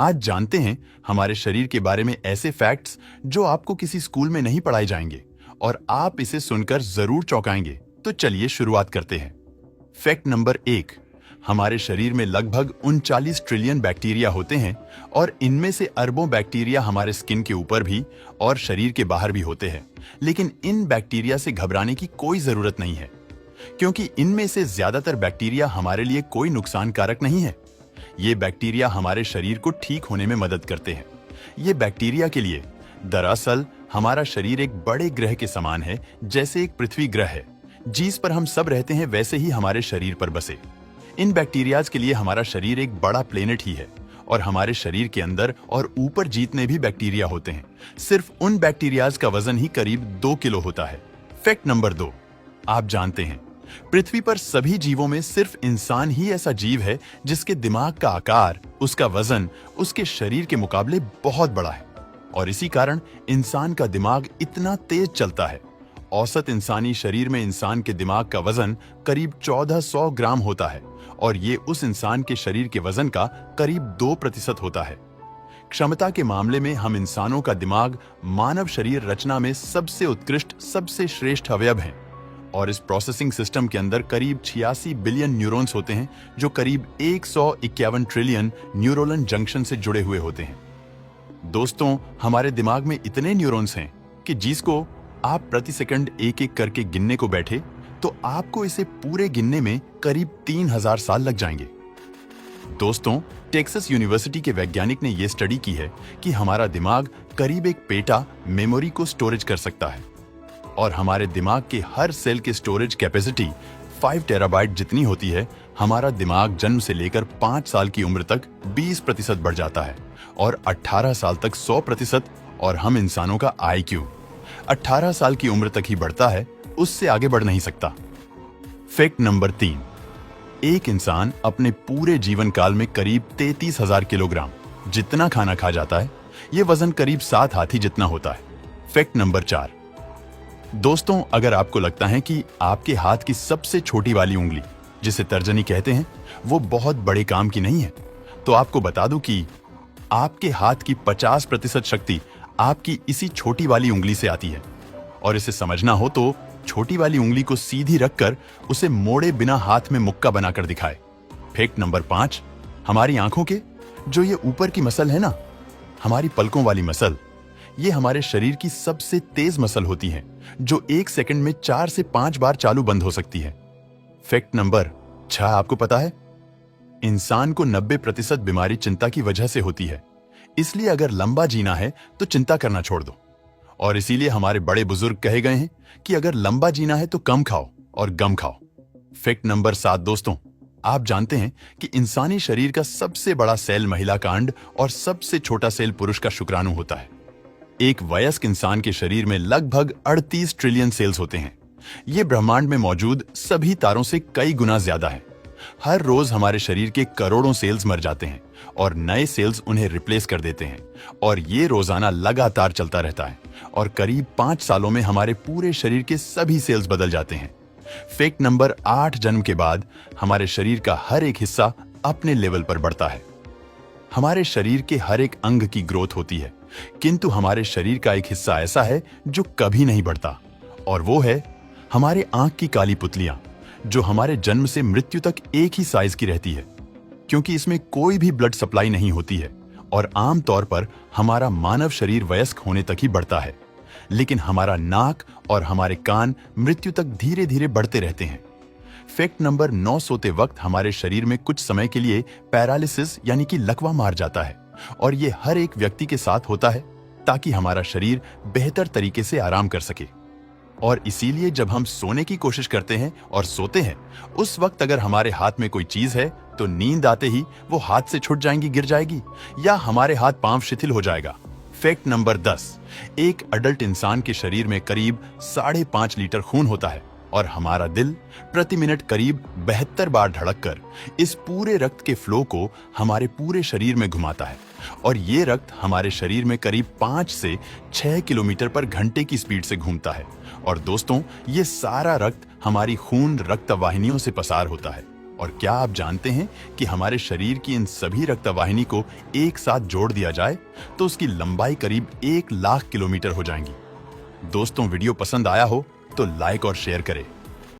आज जानते हैं हमारे शरीर के बारे में ऐसे फैक्ट्स जो आपको किसी स्कूल में नहीं पढ़ाए जाएंगे और आप इसे सुनकर जरूर चौंकाएंगे। तो चलिए शुरुआत करते हैं। फैक्ट नंबर 1, हमारे शरीर में लगभग 39 ट्रिलियन बैक्टीरिया होते हैं और इनमें से अरबों बैक्टीरिया हमारे स्किन के ऊपर भी और शरीर के बाहर भी होते हैं। लेकिन इन बैक्टीरिया से घबराने की कोई जरूरत नहीं है, क्योंकि इनमें से ज्यादातर बैक्टीरिया हमारे लिए कोई नुकसान कारक नहीं है। ये बैक्टीरिया हमारे शरीर को ठीक होने में मदद करते हैं। ये बैक्टीरिया के लिए दरअसल हमारा शरीर एक बड़े ग्रह के समान है। जैसे एक पृथ्वी ग्रह है जिस पर हम सब रहते हैं, वैसे ही हमारे शरीर पर बसे इन बैक्टीरियाज के लिए हमारा शरीर एक बड़ा प्लेनेट ही है और हमारे शरीर के अंदर और ऊपर जितने भी बैक्टीरिया होते हैं, सिर्फ उन बैक्टीरियाज का वजन ही करीब 2 किलो होता है। फैक्ट नंबर 2, आप जानते हैं पृथ्वी पर सभी जीवों में सिर्फ इंसान ही ऐसा जीव है जिसके दिमाग का आकार, उसका वजन उसके शरीर के मुकाबले बहुत बड़ा है और इसी कारण इंसान का दिमाग इतना तेज चलता है। औसत इंसानी शरीर में इंसान के दिमाग का वजन करीब 1400 ग्राम होता है और ये उस इंसान के शरीर के वजन का करीब 2% होता है। क्षमता के मामले में हम इंसानों का दिमाग मानव शरीर रचना में सबसे उत्कृष्ट, सबसे श्रेष्ठ अवयव हैं और इस प्रोसेसिंग सिस्टम के अंदर करीब 86 बिलियन न्यूरॉन्स होते हैं जो करीब 151 ट्रिलियन न्यूरोनल जंक्शन से जुड़े हुए होते हैं। दोस्तों, हमारे दिमाग में इतने न्यूरॉन्स हैं कि जिसको आप प्रति सेकंड एक एक करके गिनने को बैठे तो आपको इसे पूरे गिनने में करीब 3000 साल लग जाएंगे। दोस्तों, टेक्सास यूनिवर्सिटी के वैज्ञानिक ने यह स्टडी की है कि हमारा दिमाग करीब एक पेटा मेमोरी को स्टोरेज कर सकता है और हमारे दिमाग के हर सेल की स्टोरेज कैपेसिटी 5 टेराबाइट जितनी होती है। हमारा दिमाग जन्म से लेकर 5 साल की उम्र तक 20% बढ़ जाता है और 18 साल तक 100%। और हम इंसानों का IQ 18 साल की उम्र तक ही बढ़ता है, उससे आगे बढ़ नहीं सकता। फैक्ट नंबर 3, एक इंसान अपने पूरे जीवन काल में करीब 33,000 किलोग्राम जितना खाना खा जाता है। यह वजन करीब 7 हाथी जितना होता है। फैक्ट नंबर 4, दोस्तों, अगर आपको लगता है कि आपके हाथ की सबसे छोटी वाली उंगली, जिसे तर्जनी कहते हैं, वो बहुत बड़े काम की नहीं है, तो आपको बता दूं कि आपके हाथ की 50% शक्ति आपकी इसी छोटी वाली उंगली से आती है। और इसे समझना हो तो छोटी वाली उंगली को सीधी रखकर उसे मोड़े बिना हाथ में मुक्का बनाकर दिखाए। फैक्ट नंबर 5, हमारी आंखों के जो ये ऊपर की मसल है ना, हमारी पलकों वाली मसल, ये हमारे शरीर की सबसे तेज मसल होती है जो 1 सेकंड में 4 से 5 बार चालू बंद हो सकती है। फैक्ट नंबर 6, आपको पता है इंसान को 90% बीमारी चिंता की वजह से होती है। इसलिए अगर लंबा जीना है तो चिंता करना छोड़ दो और इसीलिए हमारे बड़े बुजुर्ग कहे गए हैं कि अगर लंबा जीना है तो कम खाओ और गम खाओ। फैक्ट नंबर 7, दोस्तों, आप जानते हैं कि इंसानी शरीर का सबसे बड़ा सेल महिला का अंड और सबसे छोटा सेल पुरुष का शुक्राणु होता है। एक वयस्क इंसान के शरीर में लगभग 38 ट्रिलियन सेल्स होते हैं। ये ब्रह्मांड में मौजूद सभी तारों से कई गुना ज्यादा है। हर रोज हमारे शरीर के करोड़ों सेल्स मर जाते हैं और नए सेल्स उन्हें रिप्लेस कर देते हैं और ये रोजाना लगातार चलता रहता है और करीब 5 सालों में हमारे पूरे शरीर के सभी सेल्स बदल जाते हैं। फैक्ट नंबर 8, जन्म के बाद हमारे शरीर का हर एक हिस्सा अपने लेवल पर बढ़ता है। हमारे शरीर के हर एक अंग की ग्रोथ होती है, किंतु हमारे शरीर का एक हिस्सा ऐसा है जो कभी नहीं बढ़ता और वो है हमारे आंख की काली पुतलियां, जो हमारे जन्म से मृत्यु तक एक ही साइज की रहती है, क्योंकि इसमें कोई भी ब्लड सप्लाई नहीं होती है और आम तौर पर हमारा मानव शरीर वयस्क होने तक ही बढ़ता है, लेकिन हमारा नाक और हमारे कान मृत्यु तक धीरे धीरे बढ़ते रहते हैं। फैक्ट नंबर 9, सोते वक्त हमारे शरीर में कुछ समय के लिए पैरालिसिस यानी कि लकवा मार जाता है और ये हर एक व्यक्ति के साथ होता है ताकि हमारा शरीर बेहतर तरीके से आराम कर सके। और इसीलिए जब हम सोने की कोशिश करते हैं और सोते हैं, उस वक्त अगर हमारे हाथ में कोई चीज है तो नींद आते ही वो हाथ से छूट जाएंगी, गिर जाएगी या हमारे हाथ पांव शिथिल हो जाएगा। फैक्ट नंबर 10, एक अडल्ट इंसान के शरीर में करीब 5.5 लीटर खून होता है और हमारा दिल प्रति मिनट करीब 72 बार धड़ककर इस पूरे रक्त के फ्लो को हमारे पूरे शरीर में घुमाता है और ये रक्त हमारे शरीर में करीब 5 से 6 किलोमीटर पर घंटे की स्पीड से घूमता है। और दोस्तों, ये सारा रक्त हमारी खून रक्त वाहिनियों से पसार होता है और क्या आप जानते हैं कि हमारे शरीर की इन सभी रक्तवाहिनी को एक साथ जोड़ दिया जाए तो उसकी लंबाई करीब 1 लाख किलोमीटर हो जाएंगी। दोस्तों, वीडियो पसंद आया हो तो लाइक और शेयर करें।